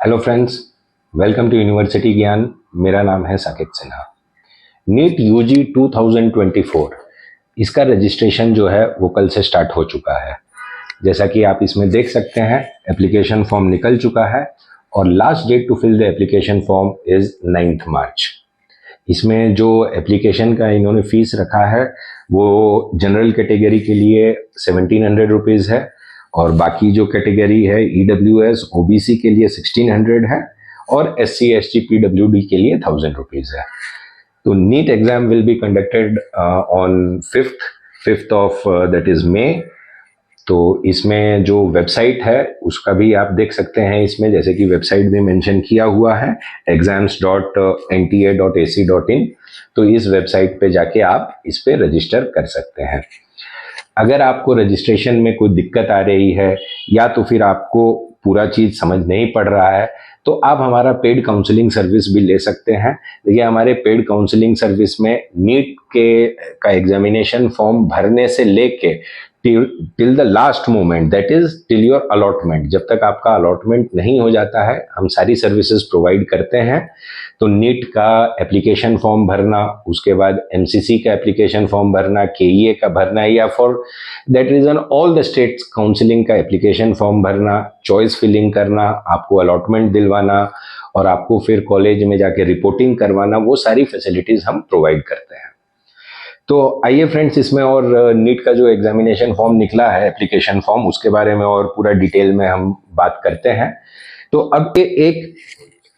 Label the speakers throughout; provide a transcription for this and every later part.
Speaker 1: Hello friends, welcome to university Gyan. मेरा नाम है साकेत सिन्हा। नीट यूजी 2024 इसका रजिस्ट्रेशन जो है वो कल से स्टार्ट हो चुका है। जैसा कि आप इसमें देख सकते हैं, एप्लीकेशन फॉर्म निकल चुका है और last date to fill the application form is 9 March. इसमें जो एप्लीकेशन का इन्होंने फीस रखा है वो जनरल कैटेगरी के लिए 1700 रुपीज़ है और बाकी जो कैटेगरी है EWS OBC के लिए 1600 है और SC ST PWD के लिए 1000 रुपीज़ है। तो NEET exam will be conducted on 5th of that is May. तो इसमें जो वेबसाइट है उसका भी आप देख सकते हैं, इसमें जैसे कि वेबसाइट में मेंशन किया हुआ है exams.nta.ac.in। तो इस वेबसाइट पे जाके आप इस पे रजिस्टर कर सकते हैं। अगर आपको रजिस्ट्रेशन में कोई दिक्कत आ रही है या तो फिर आपको पूरा चीज़ समझ नहीं पड़ रहा है तो आप हमारा पेड काउंसलिंग सर्विस भी ले सकते हैं। देखिए, हमारे पेड काउंसलिंग सर्विस में नीट का एग्जामिनेशन फॉर्म भरने से लेके till the last moment, that is till your allotment, जब तक आपका अलॉटमेंट नहीं हो जाता है हम सारी सर्विसेज प्रोवाइड करते हैं। तो नीट का एप्लीकेशन फॉर्म भरना, उसके बाद MCC का एप्लीकेशन फॉर्म भरना, KEA का भरना, या for that reason all the states counselling का एप्लीकेशन फॉर्म भरना, चॉइस फिलिंग करना, आपको अलॉटमेंट दिलवाना और आपको फिर कॉलेज में जाके रिपोर्टिंग करवाना, वो सारी फैसिलिटीज हम प्रोवाइड करते हैं। तो आइए फ्रेंड्स, इसमें और नीट का जो एग्जामिनेशन फॉर्म निकला है, एप्लीकेशन फॉर्म, उसके बारे में और पूरा डिटेल में हम बात करते हैं। तो अब एक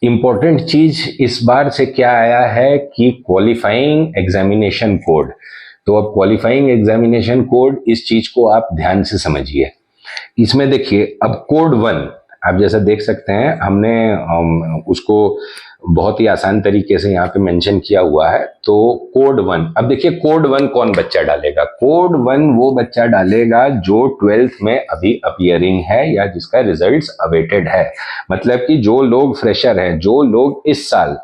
Speaker 1: इम्पॉर्टेंट चीज इस बार से क्या आया है कि क्वालिफाइंग एग्जामिनेशन कोड। तो अब क्वालिफाइंग एग्जामिनेशन कोड, इस चीज को आप ध्यान से समझिए। इसमें देखिए, अब कोड 1 आप जैसा देख सकते हैं, हमने उसको बहुत ही आसान तरीके से यहाँ पे मेंशन किया हुआ है। तो कोड 1, अब देखिए कोड 1 कौन बच्चा डालेगा? कोड 1 वो बच्चा डालेगा जो 12th में अभी अपियरिंग है या जिसका रिजल्ट्स अवेटेड है। मतलब कि जो लोग फ्रेशर हैं, जो लोग इस साल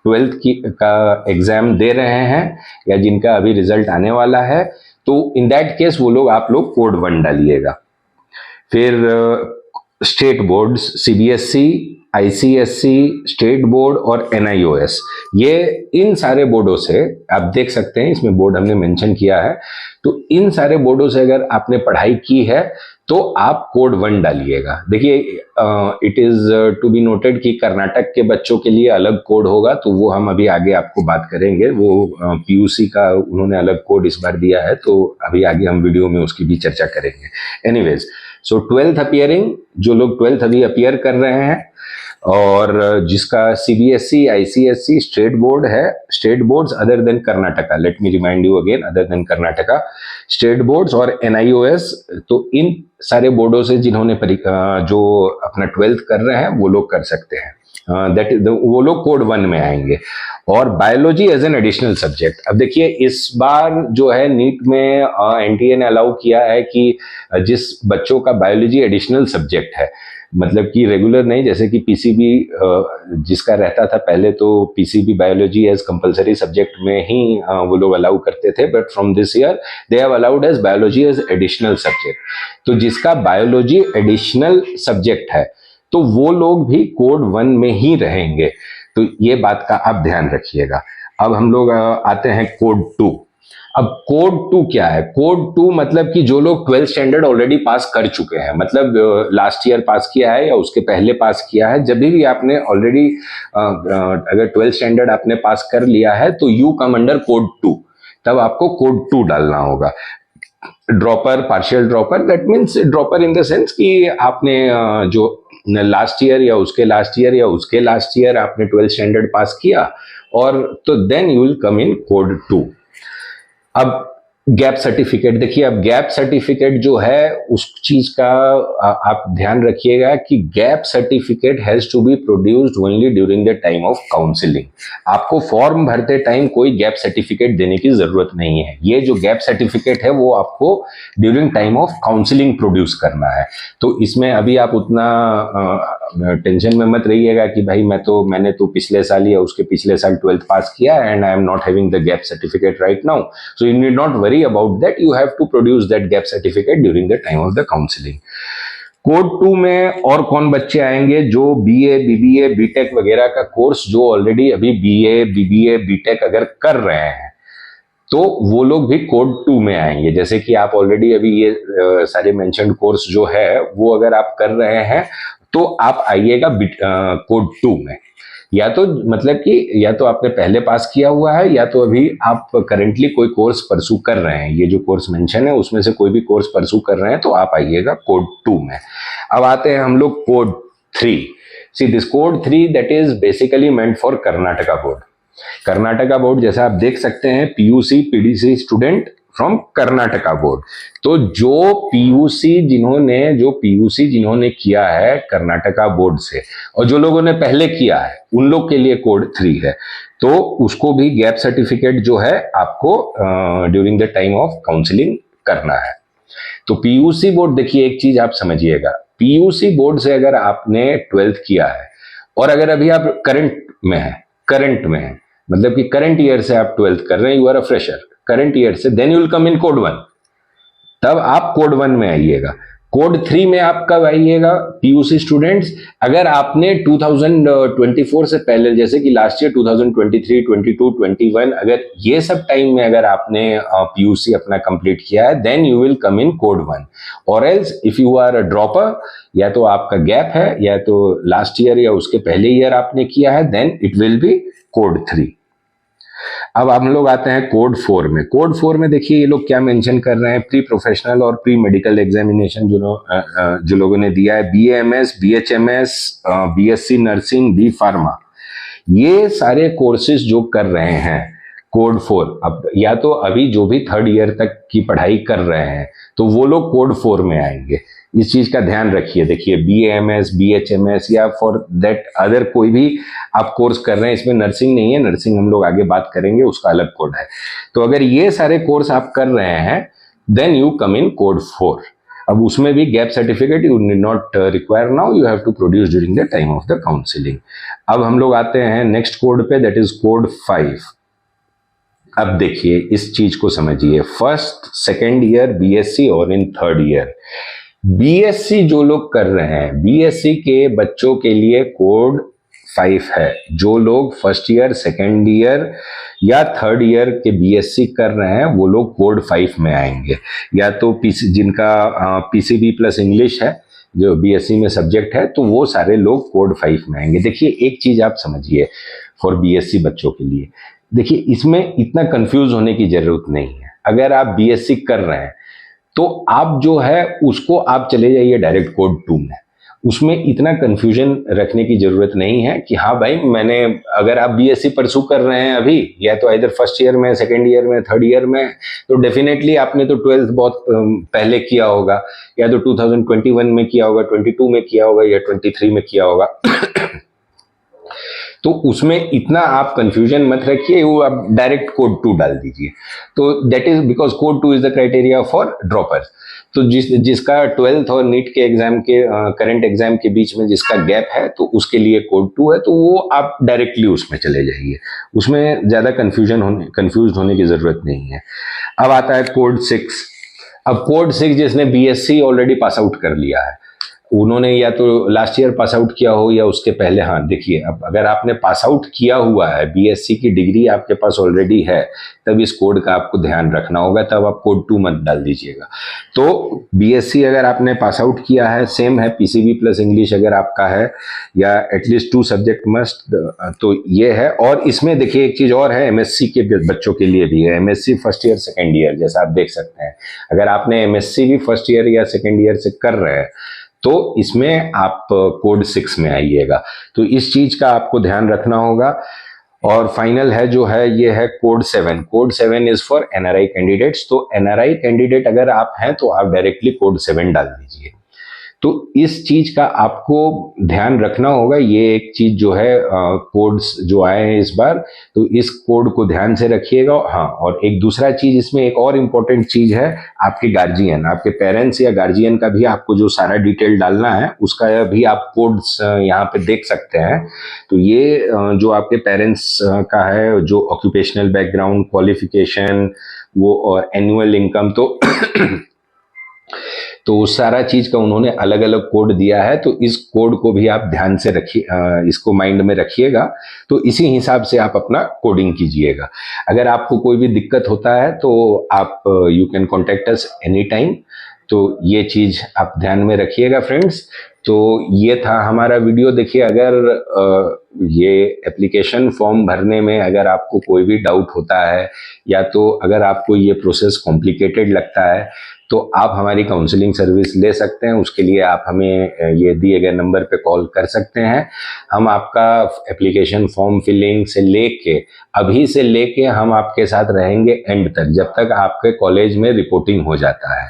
Speaker 1: 12th का एग्जाम दे रहे हैं या जिनका अभी रिजल्ट आने वाला है, तो इन दैट केस वो लोग, आप लोग कोड 1 डालिएगा। फिर state boards, CBSE, ICSE, state board और NIOS, ये इन सारे बोर्डों से आप देख सकते हैं, इसमें बोर्ड हमने मेंशन किया है। तो इन सारे बोर्डों से अगर आपने पढ़ाई की है तो आप कोड 1 डालिएगा। देखिए, it is to be noted कि कर्नाटक के बच्चों के लिए अलग कोड होगा, तो वो हम अभी आगे आपको बात करेंगे। वो PUC का उन्होंने अलग कोड इस बार दिया है, तो अभी आगे हम वीडियो में उसकी भी चर्चा करेंगे। एनीवेज, सो 12th अपियरिंग, जो लोग 12th अभी अपियर कर रहे हैं और जिसका CBSE, ICSE, स्टेट बोर्ड है, state boards other than Karnataka, let me remind you again, other than Karnataka, state boards और NIOS, तो इन सारे बोर्डों से जिन्होंने जो अपना 12th कर रहे हैं वो लोग कर सकते हैं। वो लोग कोड 1 में आएंगे। और biology as an additional subject, अब देखिए इस बार जो है नीट में NTA ने अलाउ किया है कि जिस बच्चों का बायोलॉजी एडिशनल सब्जेक्ट है, मतलब कि रेगुलर नहीं, जैसे कि PCB जिसका रहता था पहले, तो PCB biology as compulsory subject में ही वो लोग अलाउ करते थे, but from this year they have allowed as biology as additional subject. तो जिसका बायोलॉजी एडिशनल सब्जेक्ट है तो वो लोग भी कोड 1 में ही रहेंगे। तो ये बात का आप ध्यान रखिएगा। अब हम लोग आते हैं कोड 2। अब कोड 2 क्या है? कोड 2 मतलब कि जो लोग 12th स्टैंडर्ड ऑलरेडी पास कर चुके हैं, मतलब लास्ट ईयर पास किया है या उसके पहले पास किया है, जब भी आपने ऑलरेडी अगर 12th स्टैंडर्ड आपने पास कर लिया है तो यू कम अंडर कोड 2, तब आपको कोड 2 डालना होगा। Dropper, partial dropper, that means dropper in the sense कि आपने जो लास्ट ईयर या उसके लास्ट ईयर या उसके लास्ट ईयर आपने 12th स्टैंडर्ड पास किया, और तो then you will come in code 2। अब गैप सर्टिफिकेट, देखिए अब गैप सर्टिफिकेट जो है उस चीज का आप ध्यान रखिएगा कि gap certificate has to be produced only during the time of counselling. आपको फॉर्म भरते टाइम कोई गैप सर्टिफिकेट देने की जरूरत नहीं है। ये जो गैप सर्टिफिकेट है वो आपको during time of counselling produce करना है। तो इसमें अभी आप उतना टेंशन में मत रहिएगा कि भाई मैंने तो पिछले साल या उसके पिछले साल 12th पास किया and I am not having the gap certificate right now, so you need not worry about that. You have to produce that gap certificate during the time of the counseling. Code 2 में और कौन बच्चे आएंगे? जो BA, BBA, BTech वगैरह का course जो already अभी बीए, बीबीए, बीटेक अगर कर रहे हैं तो वो लोग भी कोड 2 में आएंगे। जैसे कि आप ऑलरेडी अभी ये सारे मेंशन्ड कोर्स जो है वो अगर आप कर रहे हैं तो आप आइएगा कोड 2 में। या तो मतलब कि या तो आपने पहले पास किया हुआ है या तो अभी आप करेंटली कोई कोर्स परसू कर रहे हैं। ये जो कोर्स मेंशन है उसमें से कोई भी कोर्स परसू कर रहे हैं तो आप आइएगा कोड 2 में। अब आते हैं हम लोग code 3। See this code 3 that is basically meant for Karnataka board. Karnataka board जैसा आप देख सकते हैं PUC PDC student from Karnataka board. तो जो पीयूसी जिन्होंने किया है कर्नाटका बोर्ड से और जो लोगों ने पहले किया है उन लोग के लिए कोड 3 है। तो उसको भी गैप सर्टिफिकेट जो है आपको during the time of counselling करना है। तो पीयूसी बोर्ड, देखिए एक चीज आप समझिएगा, पीयूसी बोर्ड से अगर आपने 12th किया है और अगर अभी आप करंट में है मतलब कि करंट ईयर से आप 12th कर रहे हैं, you are a fresher current year से, then you will come in code 1। तब आप कोड 1 में आइएगा। कोड 3 में आप कब आइएगा पीयूसी स्टूडेंट्स? अगर आपने 2024 से पहले जैसे कि लास्ट ईयर 2023, 22, 21 अगर ये सब टाइम में अगर आपने पीयूसी अपना कंप्लीट किया है then you will come in code 1। और else if you are a dropper, या तो आपका गैप है या तो लास्ट ईयर या उसके पहले ईयर आपने किया है, then it will be code 3। अब हम लोग आते हैं कोड 4 में। कोड 4 में देखिए ये लोग क्या मेंशन कर रहे हैं, प्री प्रोफेशनल और प्री मेडिकल एग्जामिनेशन जो लोगों ने दिया है, BAMS, BHMS, BSc nursing, B pharma, ये सारे कोर्सेज जो कर रहे हैं कोड 4, अब या तो अभी जो भी 3rd ईयर तक की पढ़ाई कर रहे हैं तो वो लोग कोड 4 में आएंगे। इस चीज का ध्यान रखिए। देखिए बीएएमएस, बीएचएमएस या फॉर दैट अदर कोई भी आप कोर्स कर रहे हैं, इसमें नर्सिंग नहीं है, नर्सिंग हम लोग आगे बात करेंगे, उसका अलग कोड है। तो अगर ये सारे कोर्स आप कर रहे हैं then you come in code 4। अब उसमें भी gap certificate you need not require now, you have to produce during the time of the counselling. अब हम लोग आते हैं नेक्स्ट कोड पे, दैट इज कोड 5। अब देखिए इस चीज को समझिए, 1st, 2nd ईयर बीएससी और इन 3rd ईयर बीएससी जो लोग कर रहे हैं, बीएससी के बच्चों के लिए कोड 5 है। जो लोग 1st ईयर, 2nd ईयर या 3rd ईयर के बीएससी कर रहे हैं वो लोग कोड 5 में आएंगे। या तो जिनका पीसीबी प्लस इंग्लिश है जो बीएससी में सब्जेक्ट है तो वो सारे लोग कोड 5 में आएंगे। देखिए एक चीज आप समझिए फॉर बीएससी बच्चों के लिए, देखिए इसमें इतना कंफ्यूज होने की जरूरत नहीं है। अगर आप बीएससी कर रहे हैं तो आप जो है उसको आप चले जाइए डायरेक्ट कोड 2 में, उसमें इतना कंफ्यूजन रखने की जरूरत नहीं है कि हाँ भाई मैंने, अगर आप बीएससी परसू कर रहे हैं अभी या तो इधर 1st ईयर में, 2nd ईयर में, 3rd ईयर में, तो डेफिनेटली आपने तो 12th बहुत पहले किया होगा, या तो 2021 में किया होगा, 22 में किया होगा या 23 में किया होगा। तो उसमें इतना आप कंफ्यूजन मत रखिए, वो आप डायरेक्ट कोड 2 डाल दीजिए। तो that is because code 2 is the criteria for droppers. तो जिसका 12th और नीट के एग्जाम के करंट एग्जाम के बीच में जिसका गैप है तो उसके लिए कोड 2 है, तो वो आप डायरेक्टली उसमें चले जाइए, उसमें ज्यादा कंफ्यूज होने की जरूरत नहीं है। अब आता है कोड 6। अब कोड 6 जिसने बीएससी ऑलरेडी पास आउट कर लिया है, उन्होंने या तो लास्ट ईयर पास आउट किया हो या उसके पहले, हाँ देखिए अब अगर आपने पास आउट किया हुआ है, बीएससी की डिग्री आपके पास ऑलरेडी है, तब इस कोड का आपको ध्यान रखना होगा, तब आप कोड 2 मत डाल दीजिएगा। तो बीएससी अगर आपने पास आउट किया है, सेम है, पीसीबी प्लस इंग्लिश अगर आपका है या एटलीस्ट 2 सब्जेक्ट मस्ट, तो ये है। और इसमें देखिए एक चीज और है, एमएससी के बच्चों के लिए भी है, MSc 1st year 2nd year, जैसा आप देख सकते हैं अगर आपने एमएससी भी 1st ईयर या 2nd ईयर से कर रहे हैं तो इसमें आप कोड 6 में आइएगा। तो इस चीज का आपको ध्यान रखना होगा। और फाइनल है जो है ये है code 7। Code 7 is for NRI candidates. तो एनआरआई कैंडिडेट अगर आप हैं तो आप डायरेक्टली कोड 7 डाल दीजिए। तो इस चीज का आपको ध्यान रखना होगा। ये एक चीज जो है कोड्स जो आए हैं इस बार, तो इस कोड को ध्यान से रखिएगा। हाँ, और एक दूसरा चीज इसमें एक और इम्पोर्टेंट चीज है, आपके गार्जियन, आपके पेरेंट्स या गार्जियन का भी आपको जो सारा डिटेल डालना है उसका भी आप कोड्स यहाँ पे देख सकते हैं। तो ये जो आपके पेरेंट्स का है, जो ऑक्यूपेशनल बैकग्राउंड, क्वालिफिकेशन, वो और एनुअल इनकम, तो सारा चीज का उन्होंने अलग अलग कोड दिया है, तो इस कोड को भी आप ध्यान से रखिए, इसको माइंड में रखिएगा, तो इसी हिसाब से आप अपना कोडिंग कीजिएगा। अगर आपको कोई भी दिक्कत होता है तो आप you can contact us any time. तो ये चीज आप ध्यान में रखिएगा फ्रेंड्स। तो ये था हमारा वीडियो। देखिए, अगर ये एप्लीकेशन फॉर्म भरने में अगर आपको कोई भी डाउट होता है या तो अगर आपको ये प्रोसेस कॉम्प्लिकेटेड लगता है तो आप हमारी काउंसलिंग सर्विस ले सकते हैं। उसके लिए आप हमें ये दिए गए नंबर पे कॉल कर सकते हैं। हम आपका एप्लीकेशन फॉर्म फिलिंग से लेके अभी से लेके हम आपके साथ रहेंगे एंड तक, जब तक आपके कॉलेज में रिपोर्टिंग हो जाता है।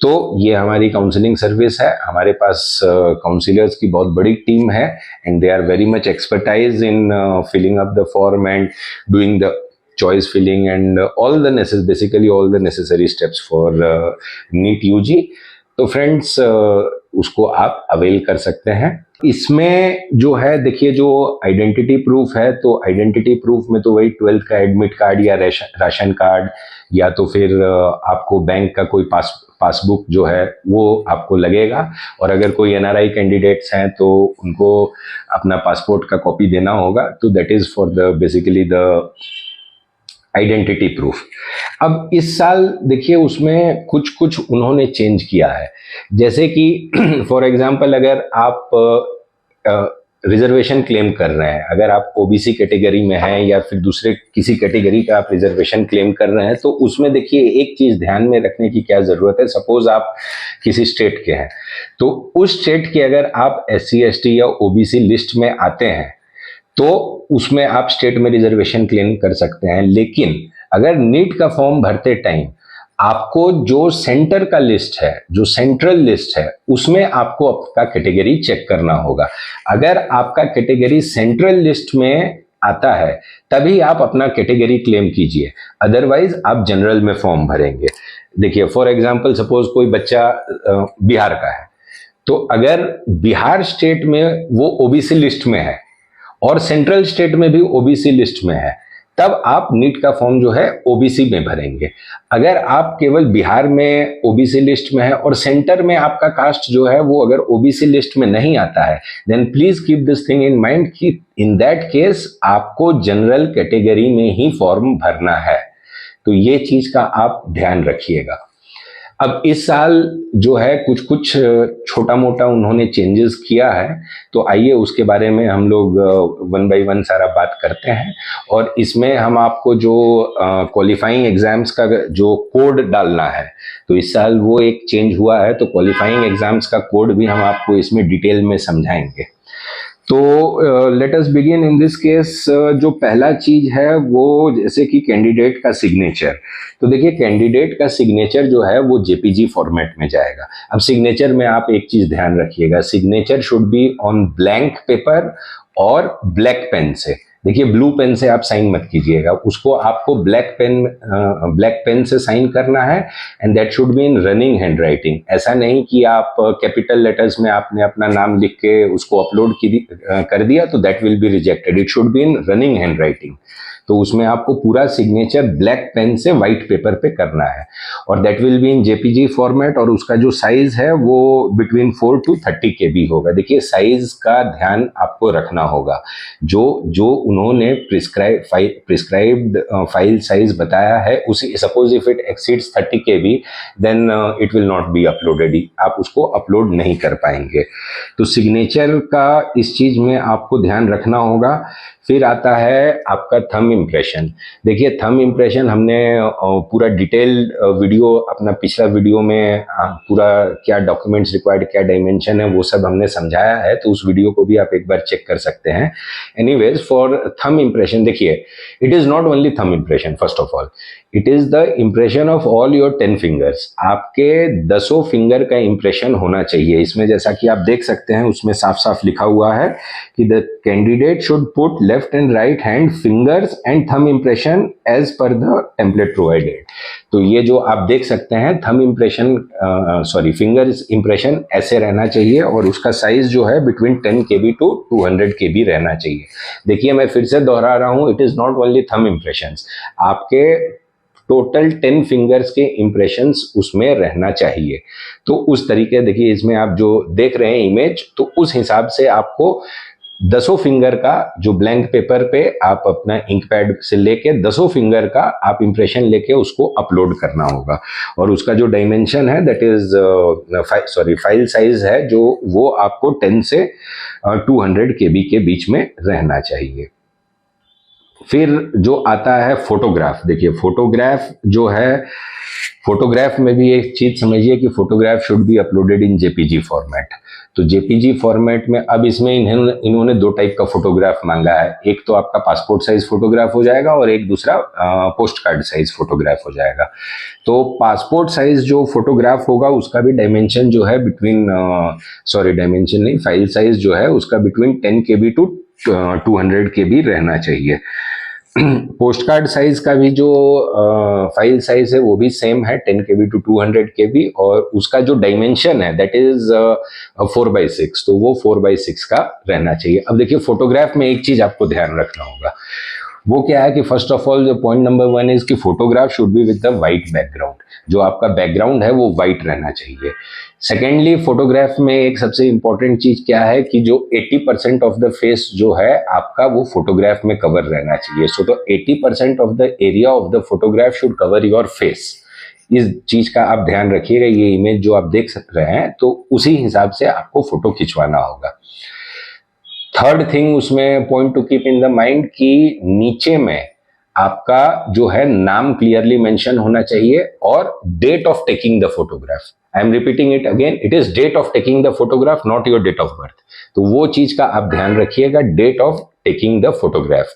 Speaker 1: तो ये हमारी काउंसलिंग सर्विस है। हमारे पास काउंसलर्स की बहुत बड़ी टीम है and they are very much expertise in filling up the form and doing the choice filling and basically all the necessary steps for NEET UG। तो फ्रेंड्स उसको आप अवेल कर सकते हैं। इसमें जो है, देखिए, जो आइडेंटिटी प्रूफ है, तो आइडेंटिटी प्रूफ में तो वही 12th का एडमिट कार्ड या राशन कार्ड या तो फिर आपको बैंक का कोई पासबुक जो है वो आपको लगेगा। और अगर कोई NRI कैंडिडेट्स हैं तो उनको अपना पासपोर्ट का कॉपी देना होगा। तो that is for the basically the identity proof. अब इस साल देखिए उसमें कुछ कुछ उन्होंने चेंज किया है, जैसे कि फॉर एग्जांपल अगर आप रिजर्वेशन क्लेम कर रहे हैं, अगर आप ओबीसी कैटेगरी में हैं या फिर दूसरे किसी कैटेगरी का आप रिजर्वेशन क्लेम कर रहे हैं, तो उसमें देखिए एक चीज ध्यान में रखने की क्या जरूरत है। सपोज आप किसी स्टेट के हैं, तो उस स्टेट के अगर आप SC ST या OBC लिस्ट में आते हैं तो उसमें आप स्टेट में रिजर्वेशन क्लेम कर सकते हैं। लेकिन अगर नीट का फॉर्म भरते टाइम आपको जो सेंटर का लिस्ट है, जो सेंट्रल लिस्ट है, उसमें आपको आपका कैटेगरी चेक करना होगा। अगर आपका कैटेगरी सेंट्रल लिस्ट में आता है तभी आप अपना कैटेगरी क्लेम कीजिए, अदरवाइज आप जनरल में फॉर्म भरेंगे। देखिए, फॉर एग्जांपल सपोज कोई बच्चा बिहार का है, तो अगर बिहार स्टेट में वो OBC लिस्ट में है और सेंट्रल स्टेट में भी OBC लिस्ट में है, तब आप नीट का फॉर्म जो है OBC में भरेंगे। अगर आप केवल बिहार में OBC लिस्ट में है और सेंटर में आपका कास्ट जो है वो अगर OBC लिस्ट में नहीं आता है, then please keep this thing in mind कि इन दैट केस आपको जनरल कैटेगरी में ही फॉर्म भरना है। तो ये चीज का आप ध्यान रखिएगा। अब इस साल जो है कुछ कुछ छोटा मोटा उन्होंने चेंजेस किया है, तो आइए उसके बारे में हम लोग वन बाय वन सारा बात करते हैं। और इसमें हम आपको जो क्वालिफाइंग एग्जाम्स का जो कोड डालना है, तो इस साल वो एक चेंज हुआ है। तो क्वालिफाइंग एग्जाम्स का कोड भी हम आपको इसमें डिटेल में समझाएंगे। तो let us begin in this case. जो पहला चीज है वो जैसे कि कैंडिडेट का सिग्नेचर। तो देखिए, कैंडिडेट का सिग्नेचर जो है वो JPG फॉर्मेट में जाएगा। अब सिग्नेचर में आप एक चीज ध्यान रखिएगा, signature should be on blank paper और ब्लैक पेन से। देखिए, ब्लू पेन से आप साइन मत कीजिएगा, उसको आपको ब्लैक पेन से साइन करना है and that should be in running hand writing. ऐसा नहीं कि आप कैपिटल लेटर्स में आपने अपना नाम लिख के उसको अपलोड कर दिया तो that will be rejected. It should be in running hand writing. तो उसमें आपको पूरा सिग्नेचर ब्लैक पेन से व्हाइट पेपर पे करना है और that will be in JPG format. और उसका जो साइज है वो बिटवीन 4 to 30 KB होगा। देखिए, साइज का ध्यान आपको रखना होगा। जो उन्होंने प्रिस्क्राइब्ड फाइल साइज बताया है, उसी suppose if it exceeds 30 KB then it will not be uploaded, आप उसको अपलोड नहीं कर पाएंगे। तो सिग्नेचर का इस चीज में आपको ध्यान रखना होगा। फिर आता है आपका थंब इम्प्रेशन। देखिए, थंब इम्प्रेशन हमने पूरा डिटेल वीडियो अपना पिछला वीडियो में पूरा क्या डॉक्यूमेंट्स रिक्वायर्ड, क्या डायमेंशन है, वो सब हमने समझाया है। तो उस वीडियो को भी आप एक बार चेक कर सकते हैं। एनीवेज, फॉर थंब इम्प्रेशन, देखिए, it is not only thumb impression. First of all, it is the impression of all your 10 fingers. आपके 10 फिंगर का इम्प्रेशन होना चाहिए इसमें। जैसा कि आप देख सकते हैं उसमें साफ साफ लिखा हुआ है कि the candidate should put left and right hand fingers and thumb impression as per the template provided. तो ये जो आप देख सकते हैं थंब इम्प्रेशन, फिंगर्स इम्प्रेशन ऐसे रहना चाहिए और उसका साइज जो है बिटवीन 10 KB to 200 KB रहना चाहिए। देखिए, मैं फिर से दोहरा रहा हूं, it is not only thumb impressions. आपके टोटल 10 फिंगर्स के इंप्रेशंस उसमें रहना चाहिए। तो उस तरीके, देखिए इसमें आप जो देख रहे हैं इमेज, तो उस हिसाब से आपको 10 फिंगर का जो ब्लैंक पेपर पे आप अपना इंक पैड से लेके 10 फिंगर का आप इंप्रेशन लेके उसको अपलोड करना होगा। और उसका जो डायमेंशन है दैट इज फाइल साइज है जो वो आपको 10 से 200 KB के बीच में रहना चाहिए। फिर जो आता है फोटोग्राफ, देखिए फोटोग्राफ जो है, फोटोग्राफ में भी एक चीज समझिए कि photograph should be uploaded in JPG format. तो जेपीजी फॉर्मेट में अब इसमें इन्होंने 2 टाइप का फोटोग्राफ मांगा है। एक तो आपका पासपोर्ट साइज फोटोग्राफ हो जाएगा और एक दूसरा पोस्ट कार्ड साइज फोटोग्राफ हो जाएगा। तो पासपोर्ट साइज जो फोटोग्राफ होगा उसका भी डायमेंशन जो है बिटवीन डायमेंशन नहीं, फाइल साइज जो है उसका बिटवीन 10 KB टू 200 KB रहना चाहिए। पोस्ट कार्ड साइज का भी जो फाइल साइज है वो भी सेम है 10 KB टू 200 KB, और उसका जो डायमेंशन है दैट इज 4/6, तो वो 4/6 का रहना चाहिए। अब देखिए फोटोग्राफ में एक चीज आपको ध्यान रखना होगा, वो क्या है कि फर्स्ट ऑफ ऑल जो पॉइंट नंबर 1 इज कि photograph should be with the white background, जो आपका बैकग्राउंड है वो वाइट रहना चाहिए। सेकेंडली फोटोग्राफ में एक सबसे इंपॉर्टेंट चीज क्या है कि जो 80% ऑफ द फेस जो है आपका वो फोटोग्राफ में कवर रहना चाहिए। सो तो 80% of the area of the photograph should cover your face. इस चीज का आप ध्यान रखिएगा। ये इमेज जो आप देख रहे हैं तो उसी हिसाब से आपको फोटो खिंचवाना होगा। थर्ड थिंग उसमें point two keep in the mind कि नीचे में आपका जो है नाम क्लियरली मेंशन होना चाहिए और date of taking the photograph. I am repeating it again, it is date of taking the photograph, not your date of birth. तो वो चीज का आप ध्यान रखिएगा, date of taking the photograph.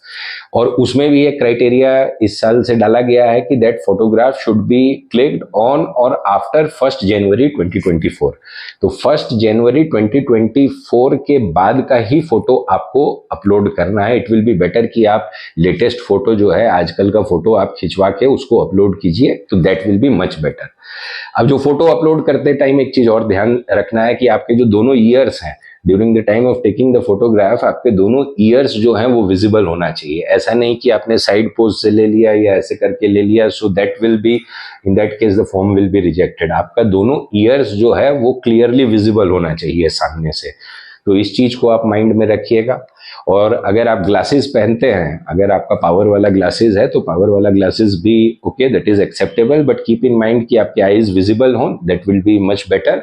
Speaker 1: और उसमें भी एक क्राइटेरिया इस साल से डाला गया है कि that photograph should be clicked on और आफ्टर 1 जनवरी 2024। तो 1 जनवरी 2024 के बाद का ही फोटो आपको अपलोड करना है। इट विल बी बेटर कि आप लेटेस्ट फोटो जो है, आजकल का फोटो आप खिंचवा के उसको अपलोड कीजिए, तो that will be much better. अब जो फोटो अपलोड करते टाइम एक चीज और ध्यान रखना है कि आपके जो दोनों ईयर्स हैं during the time of taking the photograph, आपके दोनों ईयर्स जो हैं वो विजिबल होना चाहिए। ऐसा नहीं कि आपने साइड पोज से ले लिया या ऐसे करके ले लिया, so that will be, in that case the form will be rejected. आपका दोनों ईयर्स जो है वो क्लियरली विजिबल होना चाहिए सामने से। तो इस चीज को आप माइंड में रखिएगा। और अगर आप ग्लासेस पहनते हैं, अगर आपका पावर वाला ग्लासेस है तो पावर वाला ग्लासेस भी okay, that is acceptable, but keep in mind कि आपके आईज विजिबल हों, that will be much better.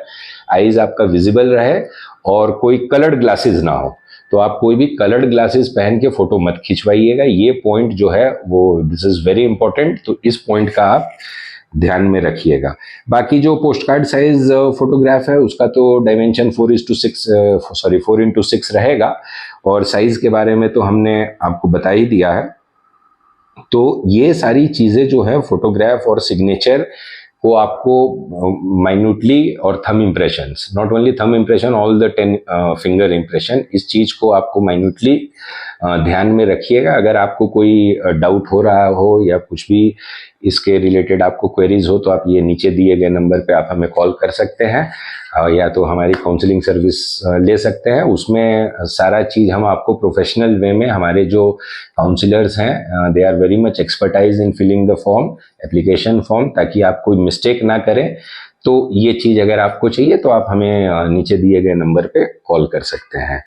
Speaker 1: Eyes आपका विजिबल रहे और कोई कलर्ड ग्लासेस ना हो। तो आप कोई भी कलर्ड ग्लासेस पहन के फोटो मत खिंचवाइएगा। ये पॉइंट जो है वो दिस इज वेरी इंपॉर्टेंट, तो इस पॉइंट का आप ध्यान में रखिएगा। बाकी जो पोस्ट कार्ड साइज फोटोग्राफ है उसका तो डायमेंशन 4:6 रहेगा, और साइज के बारे में तो हमने आपको बता ही दिया है। तो ये सारी चीजें जो है फोटोग्राफ और सिग्नेचर को आपको माइन्यूटली, और thumb impressions, not only thumb impression, all the 10 finger impression, इस चीज को आपको माइन्यूटली ध्यान में रखिएगा। अगर आपको कोई डाउट हो रहा हो या कुछ भी इसके रिलेटेड आपको क्वेरीज हो तो आप ये नीचे दिए गए नंबर पे आप हमें कॉल कर सकते हैं, या तो हमारी काउंसलिंग सर्विस ले सकते हैं। उसमें सारा चीज़ हम आपको प्रोफेशनल वे में, हमारे जो काउंसलर्स हैं they are very much expertise in filling the form, application form, ताकि आप कोई मिस्टेक ना करें। तो ये चीज़ अगर आपको चाहिए तो आप हमें नीचे दिए गए नंबर पे कॉल कर सकते हैं।